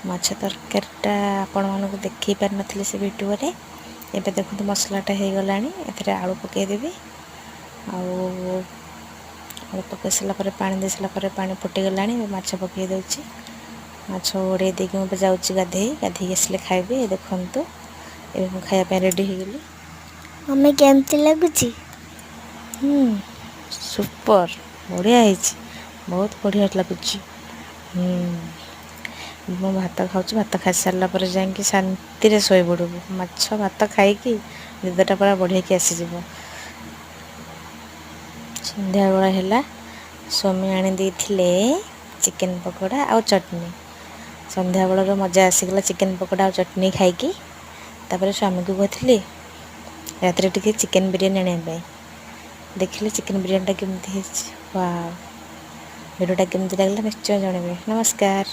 ମାଛ ତରକାରୀଟା ଆପଣମାନଙ୍କୁ ଦେଖାଇ ପାରିନଥିଲି ସେ ଭିଡ଼ିଓରେ। ଏବେ ଦେଖନ୍ତୁ ମସଲାଟା ହେଇଗଲାଣି, ଏଥିରେ ଆଳୁ ପକାଇଦେବି। ଆଉ ଆଳୁ ପକାଇ ସାରିଲା ପରେ ପାଣି ଦେଇ ସାରିଲା ପରେ ପାଣି ଫୁଟିଗଲାଣି, ମାଛ ପକାଇ ଦେଉଛି। ମାଛ ଘୋଡ଼େଇ ଦେଇକି ମୁଁ ଏବେ ଯାଉଛି ଗାଧେଇକି ଆସିଲେ ଖାଇବି। ଦେଖନ୍ତୁ ଏବେ ମୁଁ ଖାଇବା ପାଇଁ ରେଡ଼ି ହେଇଗଲି। ମମି କେମିତି ଲାଗୁଛି? ସୁପର, ବଢ଼ିଆ ହେଇଛି, ବହୁତ ବଢ଼ିଆ ଲାଗୁଛି। ମୁଁ ଭାତ ଖାଉଛି, ଭାତ ଖାଇସାରିଲା ପରେ ଯାଇକି ଶାନ୍ତିରେ ଶୋଇପଡ଼ିବୁ। ମାଛ ଭାତ ଖାଇକି ନିଦଟା ପୁରା ବଢ଼ିଆକି ଆସିଯିବ। ସନ୍ଧ୍ୟାବେଳ ହେଲା, ସ୍ୱାମୀ ଆଣି ଦେଇଥିଲେ ଚିକେନ୍ ପକୋଡ଼ା ଆଉ ଚଟଣି। ସନ୍ଧ୍ୟାବେଳର ମଜା ଆସିଗଲା ଚିକେନ୍ ପକୋଡ଼ା ଆଉ ଚଟଣି ଖାଇକି। ତାପରେ ସ୍ୱାମୀକୁ କହିଥିଲି ରାତିରେ ଟିକେ ଚିକେନ୍ ବିରିୟାନୀ ଆଣିବା ପାଇଁ। ଦେଖିଲେ ଚିକେନ୍ ବିରିୟାନୀଟା କେମିତି ହେଇଛି। ୱାଓ! ଭିଡ଼ିଓଟା କେମିତି ଲାଗିଲା ନିଶ୍ଚୟ ଜଣାଇବେ। ନମସ୍କାର।